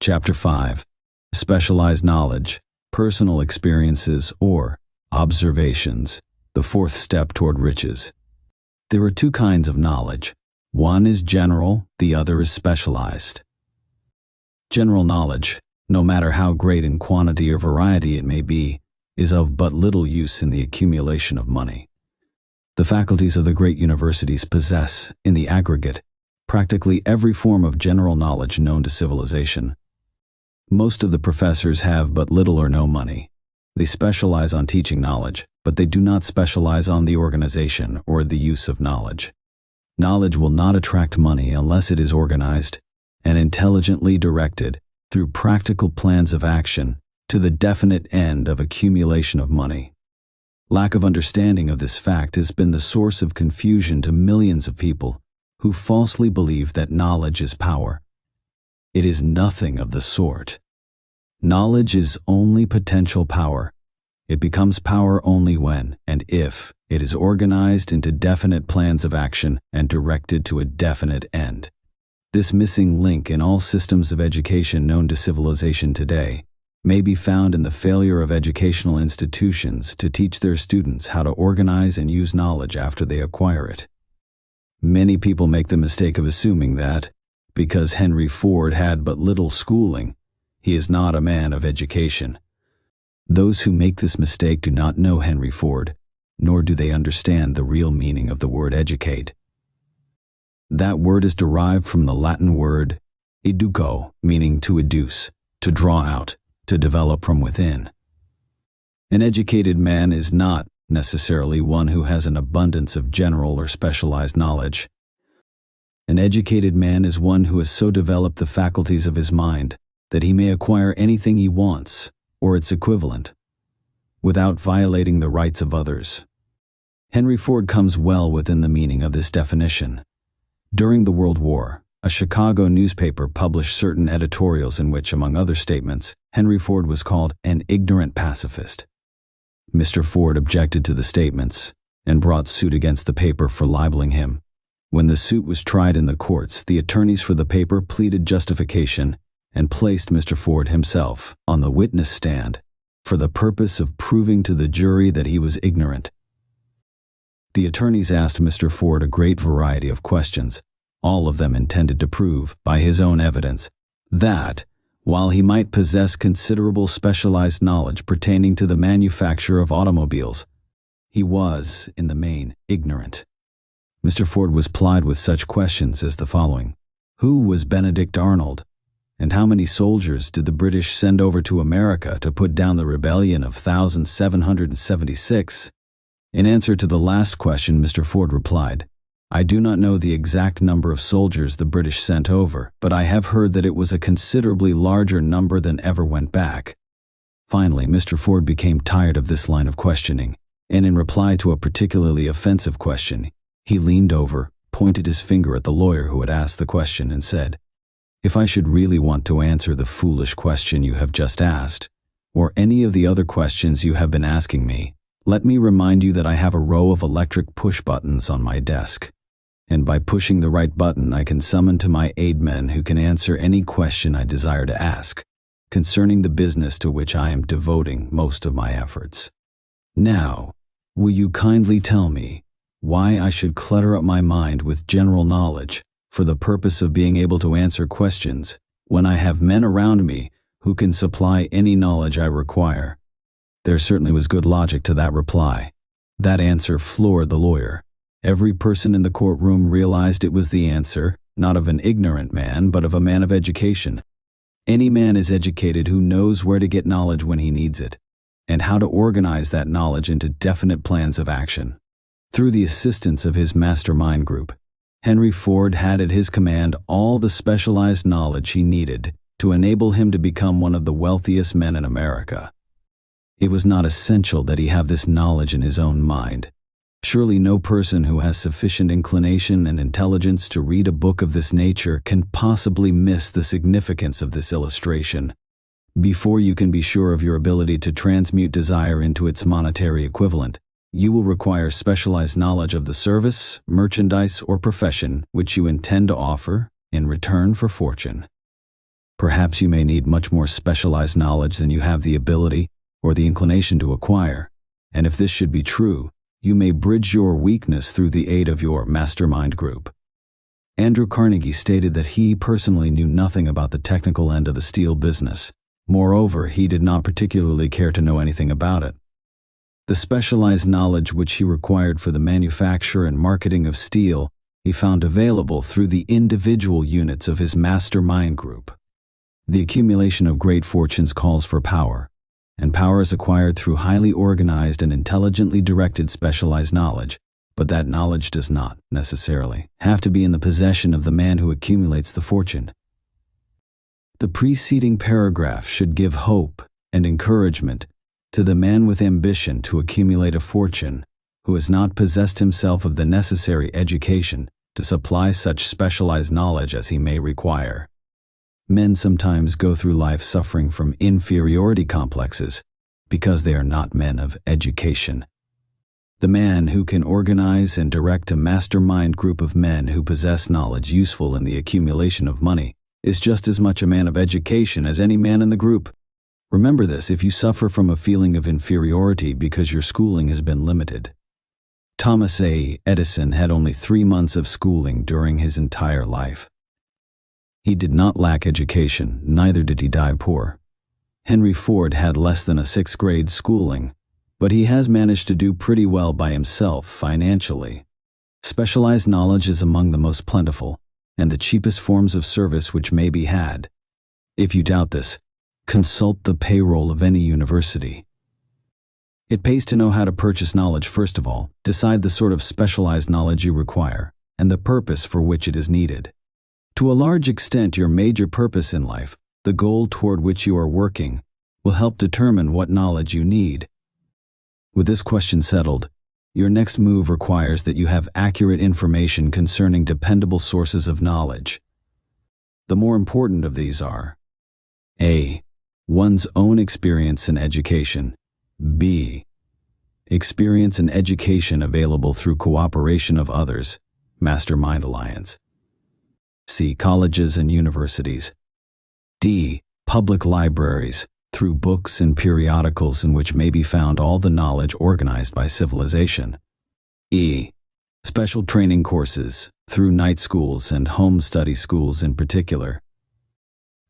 Chapter 5. Specialized Knowledge, Personal Experiences or Observations, the fourth step toward riches. There are two kinds of knowledge. One is general, the other is specialized. General knowledge, no matter how great in quantity or variety it may be, is of but little use in the accumulation of money. The faculties of the great universities possess, in the aggregate, practically every form of general knowledge known to civilization. Most of the professors have but little or no money. They specialize on teaching knowledge, but they do not specialize on the organization or the use of knowledge. Knowledge will not attract money unless it is organized and intelligently directed through practical plans of action to the definite end of accumulation of money. Lack of understanding of this fact has been the source of confusion to millions of people who falsely believe that knowledge is power. It is nothing of the sort. Knowledge is only potential power. It becomes power only when, and if, it is organized into definite plans of action and directed to a definite end. This missing link in all systems of education known to civilization today may be found in the failure of educational institutions to teach their students how to organize and use knowledge after they acquire it. Many people make the mistake of assuming that, because Henry Ford had but little schooling, he is not a man of education. Those who make this mistake do not know Henry Ford, nor do they understand the real meaning of the word educate. That word is derived from the Latin word educo, meaning to educe, to draw out, to develop from within. An educated man is not necessarily one who has an abundance of general or specialized knowledge. An educated man is one who has so developed the faculties of his mind that he may acquire anything he wants, or its equivalent, without violating the rights of others. Henry Ford comes well within the meaning of this definition. During the World War, a Chicago newspaper published certain editorials in which, among other statements, Henry Ford was called an ignorant pacifist. Mr. Ford objected to the statements and brought suit against the paper for libeling him. When the suit was tried in the courts, the attorneys for the paper pleaded justification and placed Mr. Ford himself on the witness stand for the purpose of proving to the jury that he was ignorant. The attorneys asked Mr. Ford a great variety of questions, all of them intended to prove, by his own evidence, that, while he might possess considerable specialized knowledge pertaining to the manufacture of automobiles, he was, in the main, ignorant. Mr. Ford was plied with such questions as the following. Who was Benedict Arnold? And how many soldiers did the British send over to America to put down the rebellion of 1776? In answer to the last question, Mr. Ford replied, I do not know the exact number of soldiers the British sent over, but I have heard that it was a considerably larger number than ever went back. Finally, Mr. Ford became tired of this line of questioning, and in reply to a particularly offensive question, he leaned over, pointed his finger at the lawyer who had asked the question, and said, If I should really want to answer the foolish question you have just asked, or any of the other questions you have been asking me, let me remind you that I have a row of electric push buttons on my desk, and by pushing the right button I can summon to my aid men who can answer any question I desire to ask concerning the business to which I am devoting most of my efforts. Now, will you kindly tell me why I should clutter up my mind with general knowledge for the purpose of being able to answer questions when I have men around me who can supply any knowledge I require? There certainly was good logic to that reply. That answer floored the lawyer. Every person in the courtroom realized it was the answer, not of an ignorant man, but of a man of education. Any man is educated who knows where to get knowledge when he needs it, and how to organize that knowledge into definite plans of action. Through the assistance of his mastermind group, Henry Ford had at his command all the specialized knowledge he needed to enable him to become one of the wealthiest men in America. It was not essential that he have this knowledge in his own mind. Surely no person who has sufficient inclination and intelligence to read a book of this nature can possibly miss the significance of this illustration. Before you can be sure of your ability to transmute desire into its monetary equivalent, you will require specialized knowledge of the service, merchandise, or profession which you intend to offer in return for fortune. Perhaps you may need much more specialized knowledge than you have the ability or the inclination to acquire, and if this should be true, you may bridge your weakness through the aid of your mastermind group. Andrew Carnegie stated that he personally knew nothing about the technical end of the steel business. Moreover, he did not particularly care to know anything about it. The specialized knowledge which he required for the manufacture and marketing of steel he found available through the individual units of his mastermind group. The accumulation of great fortunes calls for power, and power is acquired through highly organized and intelligently directed specialized knowledge, but that knowledge does not, necessarily, have to be in the possession of the man who accumulates the fortune. The preceding paragraph should give hope and encouragement to the man with ambition to accumulate a fortune who has not possessed himself of the necessary education to supply such specialized knowledge as he may require. Men sometimes go through life suffering from inferiority complexes because they are not men of education. The man who can organize and direct a mastermind group of men who possess knowledge useful in the accumulation of money is just as much a man of education as any man in the group. Remember this if you suffer from a feeling of inferiority because your schooling has been limited. Thomas A. Edison had only 3 months of schooling during his entire life. He did not lack education, neither did he die poor. Henry Ford had less than a 6th grade schooling, but he has managed to do pretty well by himself financially. Specialized knowledge is among the most plentiful and the cheapest forms of service which may be had. If you doubt this, consult the payroll of any university. It pays to know how to purchase knowledge first of all, decide the sort of specialized knowledge you require, and the purpose for which it is needed. To a large extent, your major purpose in life, the goal toward which you are working, will help determine what knowledge you need. With this question settled, your next move requires that you have accurate information concerning dependable sources of knowledge. The more important of these are: A. One's own experience and education. B. Experience and education available through cooperation of others, Mastermind Alliance. C. Colleges and universities. D. Public libraries, through books and periodicals in which may be found all the knowledge organized by civilization. E. Special training courses, through night schools and home study schools in particular.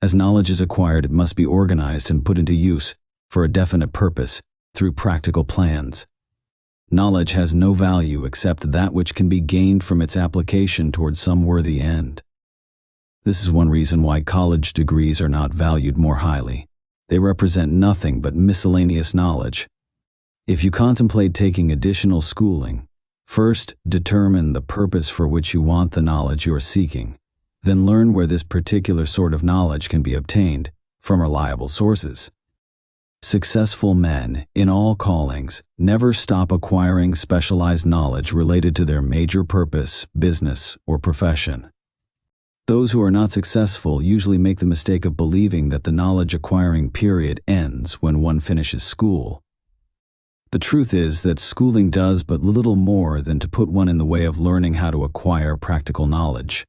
As knowledge is acquired, it must be organized and put into use for a definite purpose through practical plans. Knowledge has no value except that which can be gained from its application toward some worthy end. This is one reason why college degrees are not valued more highly. They represent nothing but miscellaneous knowledge. If you contemplate taking additional schooling, first determine the purpose for which you want the knowledge you are seeking. Then learn where this particular sort of knowledge can be obtained from reliable sources. Successful men, in all callings, never stop acquiring specialized knowledge related to their major purpose, business, or profession. Those who are not successful usually make the mistake of believing that the knowledge acquiring period ends when one finishes school. The truth is that schooling does but little more than to put one in the way of learning how to acquire practical knowledge.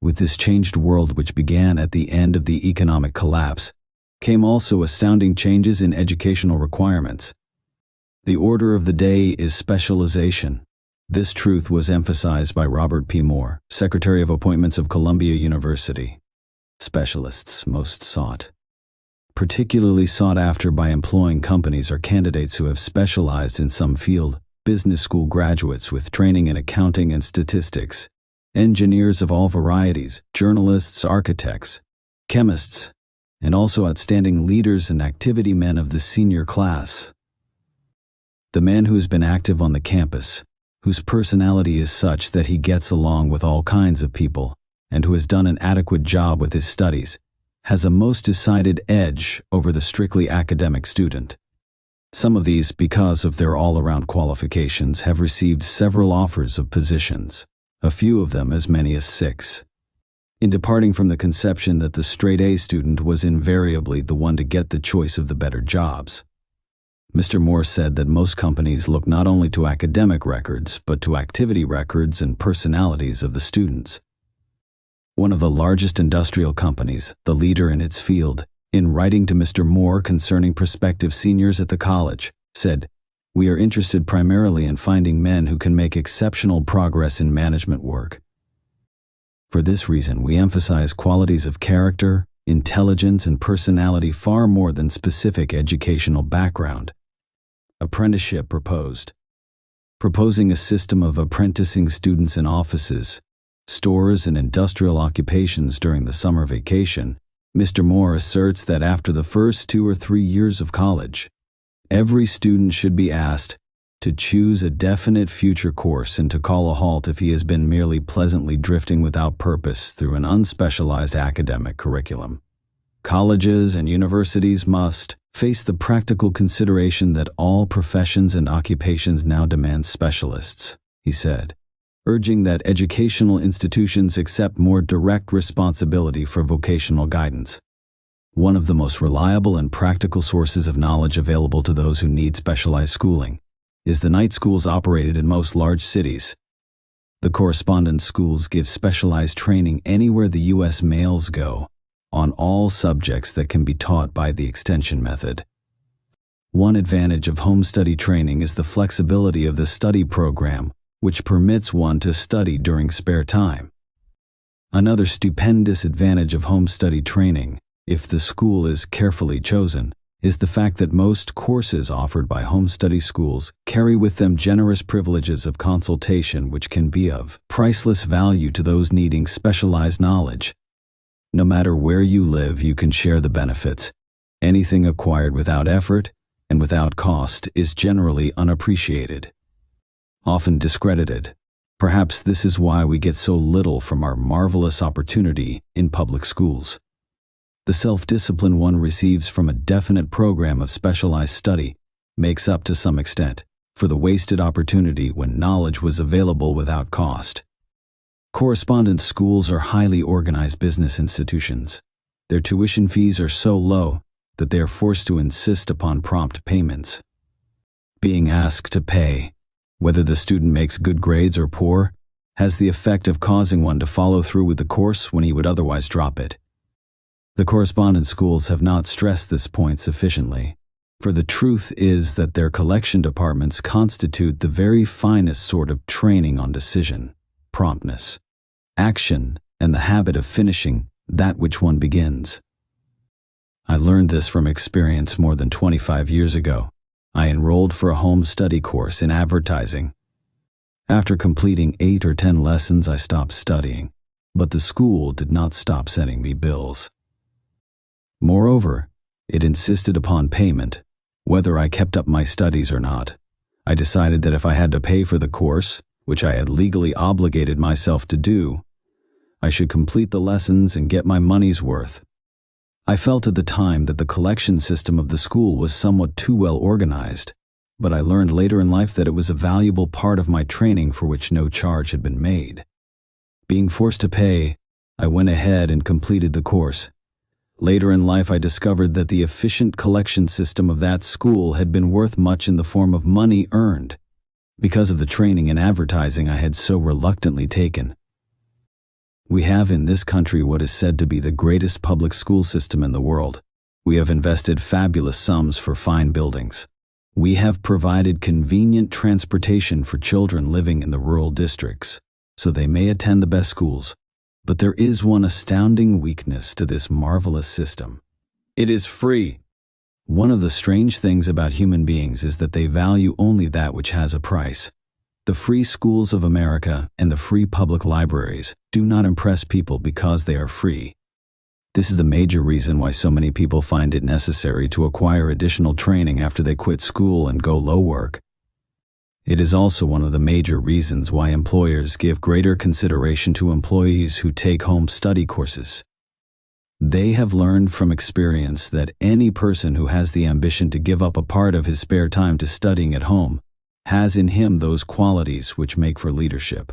With this changed world which began at the end of the economic collapse, came also astounding changes in educational requirements. The order of the day is specialization. This truth was emphasized by Robert P. Moore, Secretary of Appointments of Columbia University. Specialists most sought. Particularly sought after by employing companies are candidates who have specialized in some field, business school graduates with training in accounting and statistics, engineers of all varieties, journalists, architects, chemists, and also outstanding leaders and activity men of the senior class. The man who has been active on the campus, whose personality is such that he gets along with all kinds of people, and who has done an adequate job with his studies, has a most decided edge over the strictly academic student. Some of these, because of their all-around qualifications, have received several offers of positions, a few of them as many as 6. In departing from the conception that the straight-A student was invariably the one to get the choice of the better jobs, Mr. Moore said that most companies look not only to academic records, but to activity records and personalities of the students. one of the largest industrial companies, the leader in its field, in writing to Mr. Moore concerning prospective seniors at the college, said, "We are interested primarily in finding men who can make exceptional progress in management work. For this reason, we emphasize qualities of character, intelligence, and personality far more than specific educational background." Apprenticeship proposed. Proposing a system of apprenticing students in offices, stores, and industrial occupations during the summer vacation, Mr. Moore asserts that after the first 2 or 3 years of college, every student should be asked to choose a definite future course and to call a halt if he has been merely pleasantly drifting without purpose through an unspecialized academic curriculum. Colleges and universities must face the practical consideration that all professions and occupations now demand specialists, he said, urging that educational institutions accept more direct responsibility for vocational guidance. One of the most reliable and practical sources of knowledge available to those who need specialized schooling is the night schools operated in most large cities. The correspondence schools give specialized training anywhere the U.S. males go, on all subjects that can be taught by the extension method. One advantage of home study training is the flexibility of the study program, which permits one to study during spare time. Another stupendous advantage of home study training, if the school is carefully chosen, is the fact that most courses offered by home study schools carry with them generous privileges of consultation which can be of priceless value to those needing specialized knowledge. No matter where you live, you can share the benefits. Anything acquired without effort and without cost is generally unappreciated, often discredited. Perhaps this is why we get so little from our marvelous opportunity in public schools. The self-discipline one receives from a definite program of specialized study makes up to some extent for the wasted opportunity when knowledge was available without cost. Correspondence schools are highly organized business institutions. Their tuition fees are so low that they are forced to insist upon prompt payments. Being asked to pay, whether the student makes good grades or poor, has the effect of causing one to follow through with the course when he would otherwise drop it. The correspondence schools have not stressed this point sufficiently, for the truth is that their collection departments constitute the very finest sort of training on decision, promptness, action, and the habit of finishing that which one begins. I learned this from experience more than 25 years ago. I enrolled for a home study course in advertising. After completing 8 or 10 lessons, I stopped studying, but the school did not stop sending me bills. Moreover, it insisted upon payment, whether I kept up my studies or not. I decided that if I had to pay for the course, which I had legally obligated myself to do, I should complete the lessons and get my money's worth. I felt at the time that the collection system of the school was somewhat too well organized, but I learned later in life that it was a valuable part of my training for which no charge had been made. Being forced to pay, I went ahead and completed the course. Later in life, I discovered that the efficient collection system of that school had been worth much in the form of money earned, because of the training in advertising I had so reluctantly taken. We have in this country what is said to be the greatest public school system in the world. We have invested fabulous sums for fine buildings. We have provided convenient transportation for children living in the rural districts, so they may attend the best schools. But there is one astounding weakness to this marvelous system. It is free. One of the strange things about human beings is that they value only that which has a price. The free schools of America and the free public libraries do not impress people because they are free. This is the major reason why so many people find it necessary to acquire additional training after they quit school and go low work. It is also one of the major reasons why employers give greater consideration to employees who take home study courses. They have learned from experience that any person who has the ambition to give up a part of his spare time to studying at home has in him those qualities which make for leadership.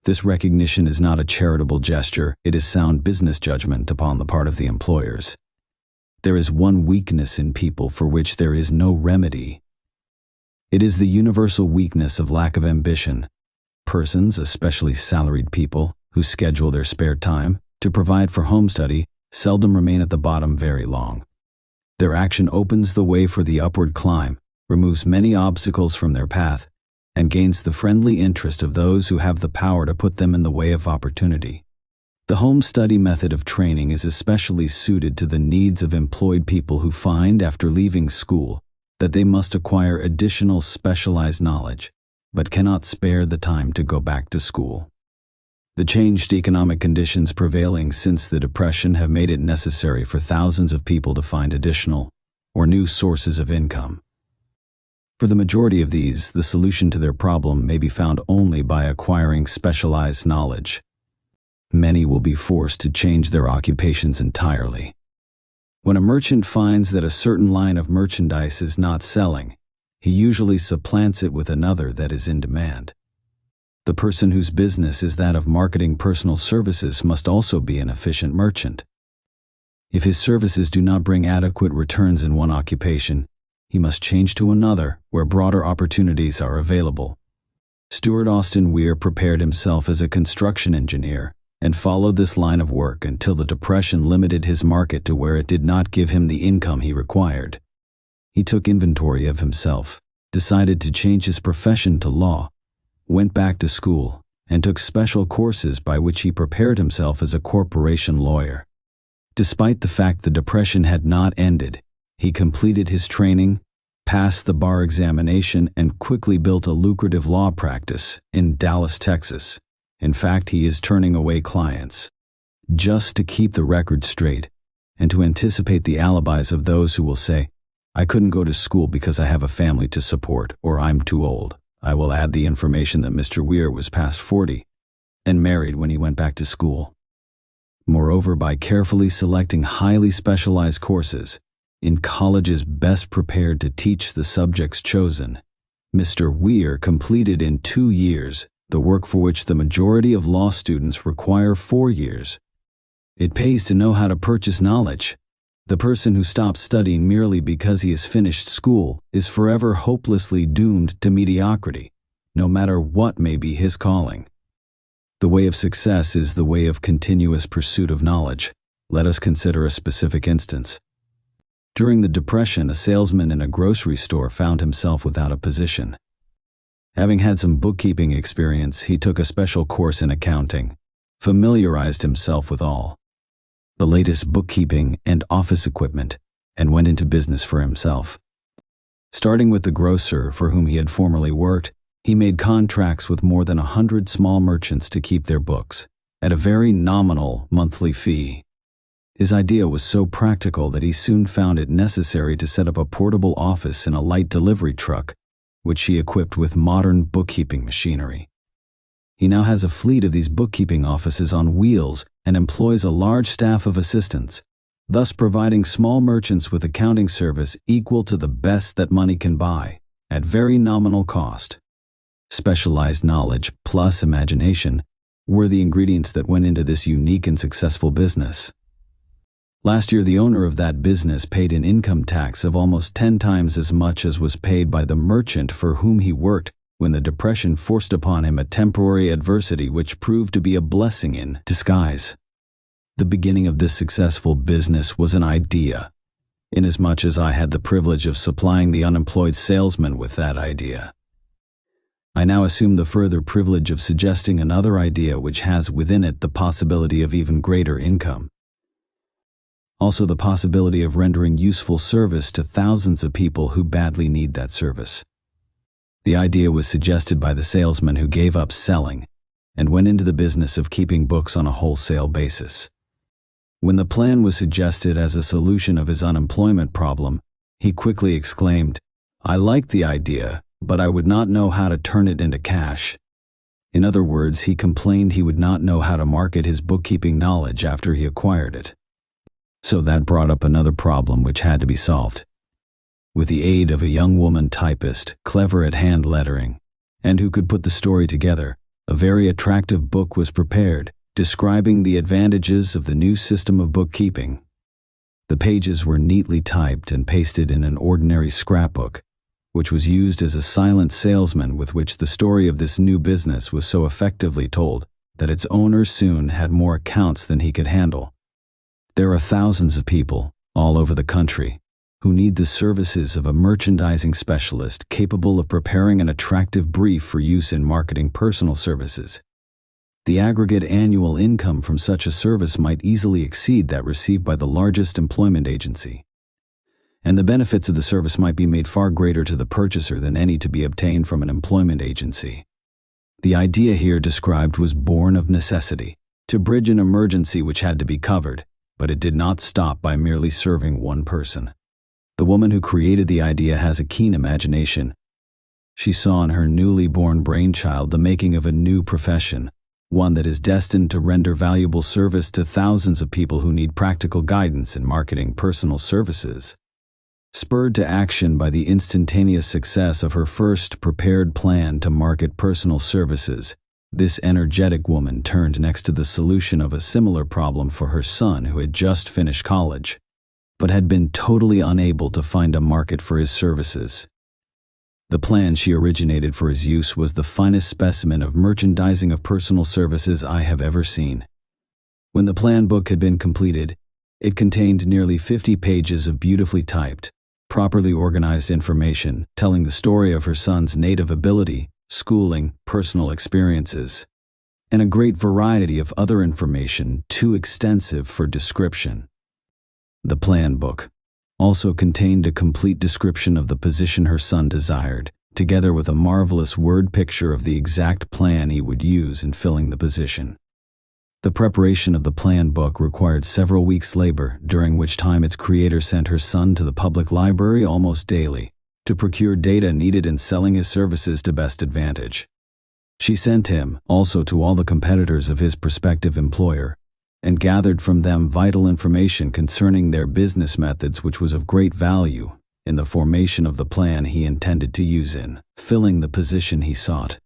This recognition is not a charitable gesture, it is sound business judgment upon the part of the employers. There is one weakness in people for which there is no remedy. It is the universal weakness of lack of ambition. Persons, especially salaried people, who schedule their spare time to provide for home study, seldom remain at the bottom very long. Their action opens the way for the upward climb, removes many obstacles from their path, and gains the friendly interest of those who have the power to put them in the way of opportunity. The home study method of training is especially suited to the needs of employed people who find, after leaving school, that they must acquire additional specialized knowledge, but cannot spare the time to go back to school. The changed economic conditions prevailing since the Depression have made it necessary for thousands of people to find additional or new sources of income. For the majority of these, the solution to their problem may be found only by acquiring specialized knowledge. Many will be forced to change their occupations entirely. When a merchant finds that a certain line of merchandise is not selling, he usually supplants it with another that is in demand. The person whose business is that of marketing personal services must also be an efficient merchant. If his services do not bring adequate returns in one occupation, he must change to another where broader opportunities are available. Stuart Austin Weir prepared himself as a construction engineer and followed this line of work until the Depression limited his market to where it did not give him the income he required. He took inventory of himself, decided to change his profession to law, went back to school, and took special courses by which he prepared himself as a corporation lawyer. Despite the fact the Depression had not ended, he completed his training, passed the bar examination, and quickly built a lucrative law practice in Dallas, Texas. In fact, he is turning away clients just to keep the record straight and to anticipate the alibis of those who will say, "I couldn't go to school because I have a family to support," or "I'm too old." I will add the information that Mr. Weir was past 40 and married when he went back to school. Moreover, by carefully selecting highly specialized courses in colleges best prepared to teach the subjects chosen, Mr. Weir completed in 2 years the work for which the majority of law students require 4 years. It pays to know how to purchase knowledge. The person who stops studying merely because he has finished school is forever hopelessly doomed to mediocrity, no matter what may be his calling. The way of success is the way of continuous pursuit of knowledge. Let us consider a specific instance. During the Depression, a salesman in a grocery store found himself without a position. Having had some bookkeeping experience, he took a special course in accounting, familiarized himself with all the latest bookkeeping and office equipment, and went into business for himself. Starting with the grocer for whom he had formerly worked, he made contracts with more than 100 small merchants to keep their books, at a very nominal monthly fee. His idea was so practical that he soon found it necessary to set up a portable office in a light delivery truck, which he equipped with modern bookkeeping machinery. He now has a fleet of these bookkeeping offices on wheels and employs a large staff of assistants, thus providing small merchants with accounting service equal to the best that money can buy, at very nominal cost. Specialized knowledge plus imagination were the ingredients that went into this unique and successful business. Last year, the owner of that business paid an income tax of almost 10 times as much as was paid by the merchant for whom he worked when the Depression forced upon him a temporary adversity which proved to be a blessing in disguise. The beginning of this successful business was an idea, inasmuch as I had the privilege of supplying the unemployed salesman with that idea. I now assume the further privilege of suggesting another idea which has within it the possibility of even greater income. Also the possibility of rendering useful service to thousands of people who badly need that service. The idea was suggested by the salesman who gave up selling and went into the business of keeping books on a wholesale basis. When the plan was suggested as a solution of his unemployment problem, he quickly exclaimed, "I like the idea, but I would not know how to turn it into cash." In other words, he complained he would not know how to market his bookkeeping knowledge after he acquired it. So that brought up another problem which had to be solved. With the aid of a young woman typist, clever at hand lettering, and who could put the story together, a very attractive book was prepared, describing the advantages of the new system of bookkeeping. The pages were neatly typed and pasted in an ordinary scrapbook, which was used as a silent salesman with which the story of this new business was so effectively told that its owner soon had more accounts than he could handle. There are thousands of people, all over the country, who need the services of a merchandising specialist capable of preparing an attractive brief for use in marketing personal services. The aggregate annual income from such a service might easily exceed that received by the largest employment agency. And the benefits of the service might be made far greater to the purchaser than any to be obtained from an employment agency. The idea here described was born of necessity, to bridge an emergency which had to be covered, but it did not stop by merely serving one person. The woman who created the idea has a keen imagination. She saw in her newly born brainchild the making of a new profession, one that is destined to render valuable service to thousands of people who need practical guidance in marketing personal services. Spurred to action by the instantaneous success of her first prepared plan to market personal services, this energetic woman turned next to the solution of a similar problem for her son who had just finished college, but had been totally unable to find a market for his services. The plan she originated for his use was the finest specimen of merchandising of personal services I have ever seen. When the plan book had been completed, it contained nearly 50 pages of beautifully typed, properly organized information telling the story of her son's native ability, schooling, personal experiences, and a great variety of other information too extensive for description. The plan book also contained a complete description of the position her son desired, together with a marvelous word picture of the exact plan he would use in filling the position. The preparation of the plan book required several weeks' labor, during which time its creator sent her son to the public library almost daily to procure data needed in selling his services to best advantage. She sent him also to all the competitors of his prospective employer, and gathered from them vital information concerning their business methods which was of great value in the formation of the plan he intended to use in filling the position he sought.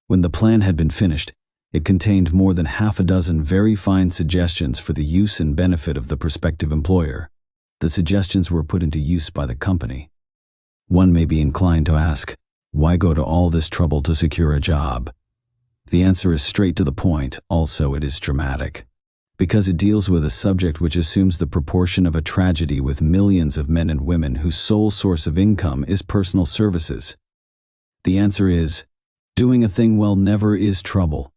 When the plan had been finished, it contained more than half a dozen very fine suggestions for the use and benefit of the prospective employer. The suggestions were put into use by the company. One may be inclined to ask, why go to all this trouble to secure a job? The answer is straight to the point, also it is dramatic, because it deals with a subject which assumes the proportion of a tragedy with millions of men and women whose sole source of income is personal services. The answer is, doing a thing well never is trouble.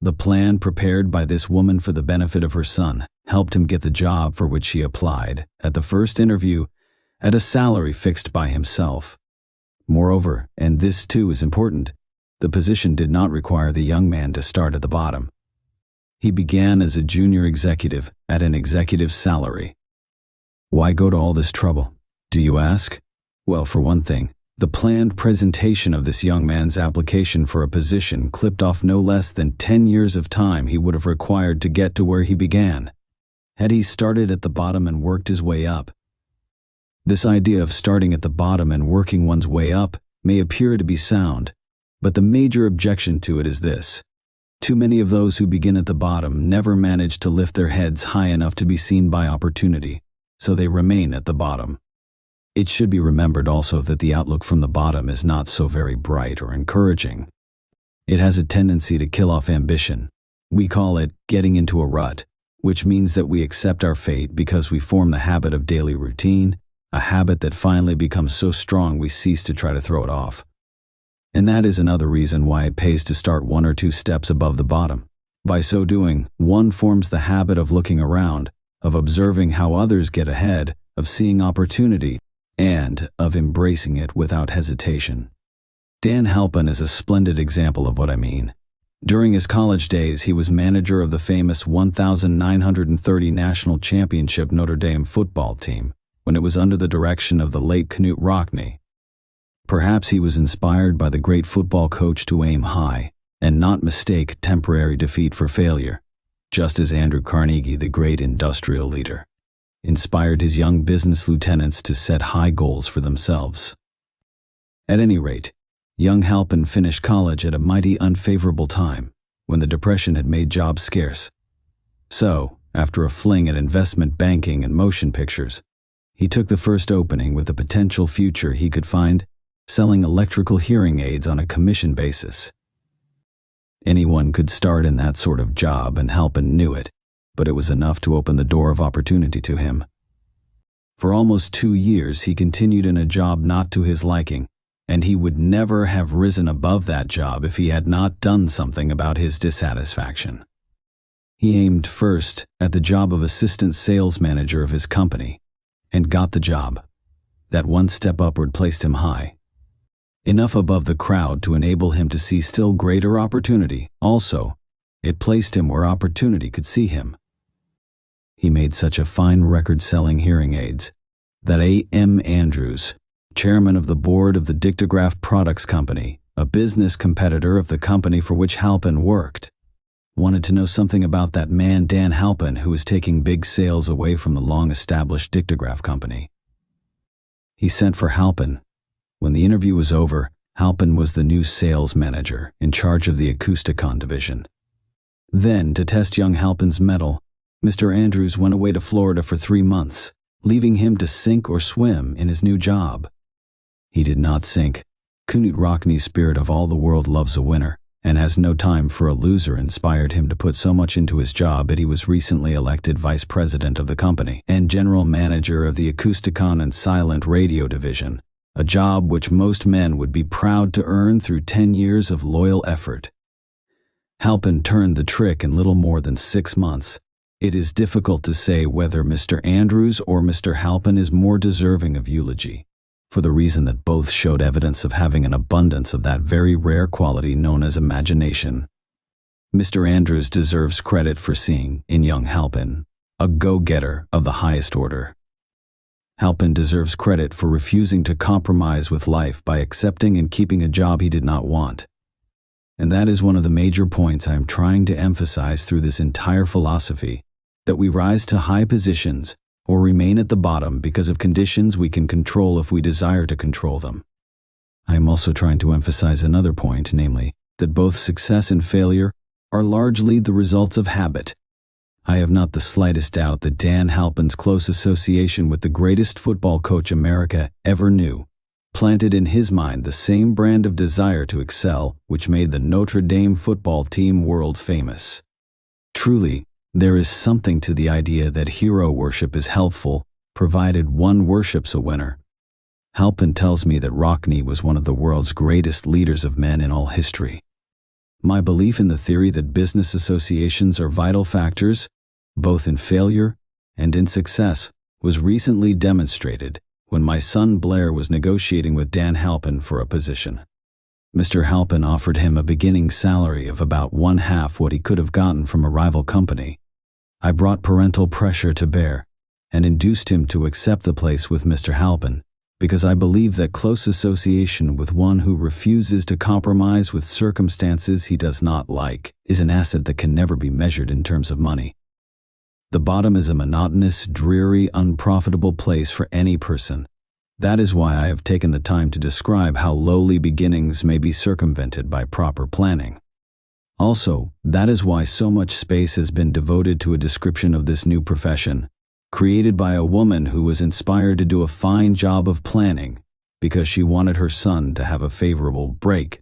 The plan prepared by this woman for the benefit of her son helped him get the job for which he applied, at the first interview, at a salary fixed by himself. Moreover, and this too is important, the position did not require the young man to start at the bottom. He began as a junior executive at an executive's salary. Why go to all this trouble, do you ask? Well, for one thing, the planned presentation of this young man's application for a position clipped off no less than 10 years of time he would have required to get to where he began, had he started at the bottom and worked his way up. This idea of starting at the bottom and working one's way up may appear to be sound, but the major objection to it is this. Too many of those who begin at the bottom never manage to lift their heads high enough to be seen by opportunity, so they remain at the bottom. It should be remembered also that the outlook from the bottom is not so very bright or encouraging. It has a tendency to kill off ambition. We call it getting into a rut, which means that we accept our fate because we form the habit of daily routine, a habit that finally becomes so strong we cease to try to throw it off. And that is another reason why it pays to start 1 or 2 steps above the bottom. By so doing, one forms the habit of looking around, of observing how others get ahead, of seeing opportunity, and of embracing it without hesitation. Dan Halpin is a splendid example of what I mean. During his college days, he was manager of the famous 1930 National Championship Notre Dame football team, when it was under the direction of the late Knute Rockne. Perhaps he was inspired by the great football coach to aim high and not mistake temporary defeat for failure, just as Andrew Carnegie, the great industrial leader, inspired his young business lieutenants to set high goals for themselves. At any rate, young Halpin finished college at a mighty unfavorable time, when the Depression had made jobs scarce. So, after a fling at investment banking and motion pictures, he took the first opening with the potential future he could find selling electrical hearing aids on a commission basis. Anyone could start in that sort of job, and Halpin knew it, but it was enough to open the door of opportunity to him. For almost 2 years he continued in a job not to his liking, and he would never have risen above that job if he had not done something about his dissatisfaction. He aimed first at the job of assistant sales manager of his company, and got the job. That one step upward placed him high, enough above the crowd to enable him to see still greater opportunity. Also, it placed him where opportunity could see him. He made such a fine record selling hearing aids that A.M. Andrews, chairman of the board of the Dictograph Products Company, a business competitor of the company for which Halpin worked, wanted to know something about that man Dan Halpin, who was taking big sales away from the long-established Dictograph Company. He sent for Halpin. When the interview was over, Halpin was the new sales manager in charge of the Acousticon division. Then, to test young Halpin's mettle, Mr. Andrews went away to Florida for 3 months, leaving him to sink or swim in his new job. He did not sink. Knut Rockne's spirit of all the world loves a winner, and has no time for a loser inspired him to put so much into his job that he was recently elected vice president of the company and general manager of the Acousticon and Silent Radio division, a job which most men would be proud to earn through 10 years of loyal effort. Halpin turned the trick in little more than 6 months. It is difficult to say whether Mr. Andrews or Mr. Halpin is more deserving of eulogy, for the reason that both showed evidence of having an abundance of that very rare quality known as imagination. Mr. Andrews deserves credit for seeing, in young Halpin, a go-getter of the highest order. Halpin deserves credit for refusing to compromise with life by accepting and keeping a job he did not want. And that is one of the major points I am trying to emphasize through this entire philosophy, that we rise to high positions or remain at the bottom because of conditions we can control if we desire to control them. I am also trying to emphasize another point, namely, that both success and failure are largely the results of habit. I have not the slightest doubt that Dan Halpin's close association with the greatest football coach America ever knew planted in his mind the same brand of desire to excel which made the Notre Dame football team world famous. Truly, there is something to the idea that hero worship is helpful, provided one worships a winner. Halpin tells me that Rockne was one of the world's greatest leaders of men in all history. My belief in the theory that business associations are vital factors, both in failure and in success, was recently demonstrated when my son Blair was negotiating with Dan Halpin for a position. Mr. Halpin offered him a beginning salary of about 1/2 what he could have gotten from a rival company. I brought parental pressure to bear and induced him to accept the place with Mr. Halpin because I believe that close association with one who refuses to compromise with circumstances he does not like is an asset that can never be measured in terms of money. The bottom is a monotonous, dreary, unprofitable place for any person. That is why I have taken the time to describe how lowly beginnings may be circumvented by proper planning. Also, that is why so much space has been devoted to a description of this new profession, created by a woman who was inspired to do a fine job of planning because she wanted her son to have a favorable break.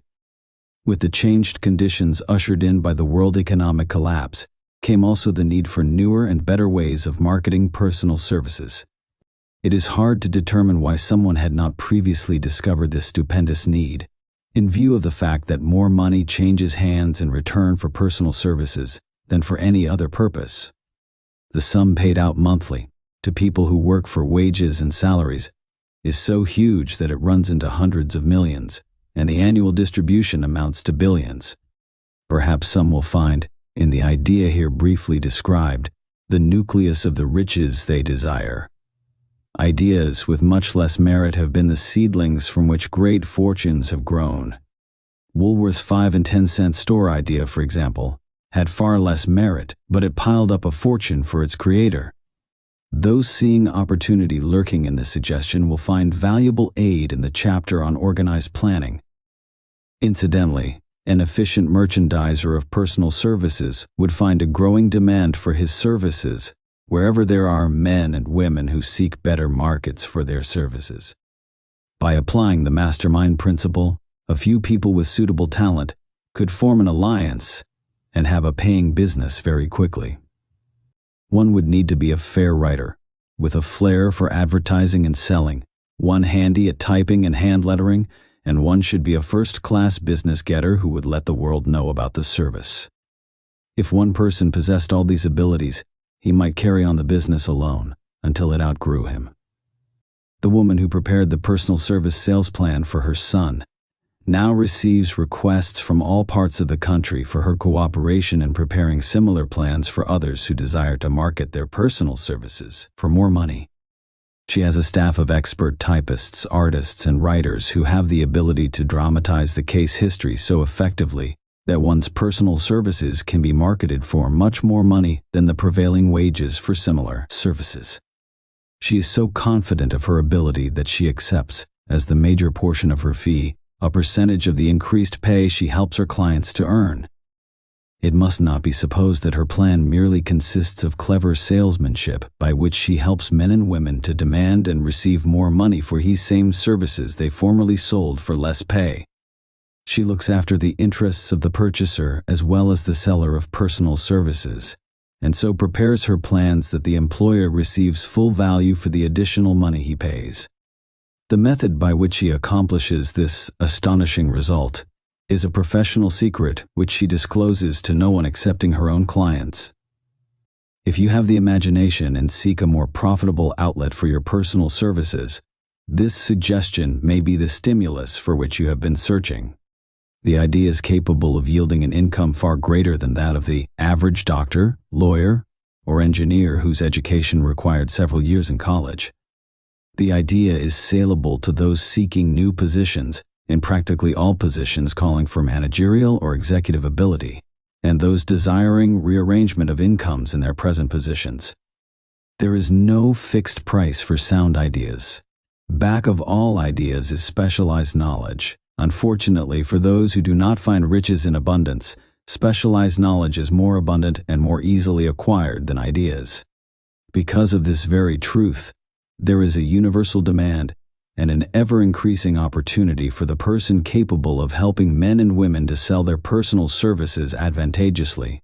With the changed conditions ushered in by the world economic collapse, came also the need for newer and better ways of marketing personal services. It is hard to determine why someone had not previously discovered this stupendous need, in view of the fact that more money changes hands in return for personal services than for any other purpose. The sum paid out monthly to people who work for wages and salaries is so huge that it runs into hundreds of millions, and the annual distribution amounts to billions. Perhaps some will find, in the idea here briefly described, the nucleus of the riches they desire. Ideas with much less merit have been the seedlings from which great fortunes have grown. Woolworth's 5 and 10 cent store idea, for example, had far less merit, but it piled up a fortune for its creator. Those seeing opportunity lurking in this suggestion will find valuable aid in the chapter on organized planning. Incidentally, an efficient merchandiser of personal services would find a growing demand for his services wherever there are men and women who seek better markets for their services. By applying the mastermind principle, a few people with suitable talent could form an alliance and have a paying business very quickly. One would need to be a fair writer, with a flair for advertising and selling, one handy at typing and hand lettering, and one should be a first-class business getter who would let the world know about the service. If one person possessed all these abilities, he might carry on the business alone until it outgrew him. The woman who prepared the personal service sales plan for her son now receives requests from all parts of the country for her cooperation in preparing similar plans for others who desire to market their personal services for more money. She has a staff of expert typists, artists, and writers who have the ability to dramatize the case history so effectively that one's personal services can be marketed for much more money than the prevailing wages for similar services. She is so confident of her ability that she accepts, as the major portion of her fee, a percentage of the increased pay she helps her clients to earn. It must not be supposed that her plan merely consists of clever salesmanship by which she helps men and women to demand and receive more money for these same services they formerly sold for less pay. She looks after the interests of the purchaser as well as the seller of personal services, and so prepares her plans that the employer receives full value for the additional money he pays. The method by which she accomplishes this astonishing result is a professional secret which she discloses to no one excepting her own clients. If you have the imagination and seek a more profitable outlet for your personal services, this suggestion may be the stimulus for which you have been searching. The idea is capable of yielding an income far greater than that of the average doctor, lawyer, or engineer whose education required several years in college. The idea is saleable to those seeking new positions in practically all positions calling for managerial or executive ability, and those desiring rearrangement of incomes in their present positions. There is no fixed price for sound ideas. Back of all ideas is specialized knowledge. Unfortunately, for those who do not find riches in abundance, specialized knowledge is more abundant and more easily acquired than ideas. Because of this very truth, there is a universal demand and an ever-increasing opportunity for the person capable of helping men and women to sell their personal services advantageously.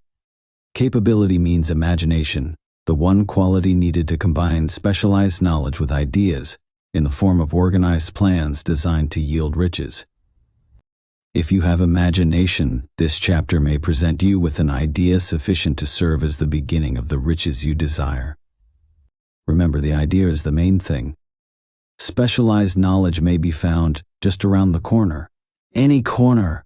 Capability means imagination, the one quality needed to combine specialized knowledge with ideas in the form of organized plans designed to yield riches. If you have imagination, this chapter may present you with an idea sufficient to serve as the beginning of the riches you desire. Remember, the idea is the main thing. Specialized knowledge may be found just around the corner. Any corner.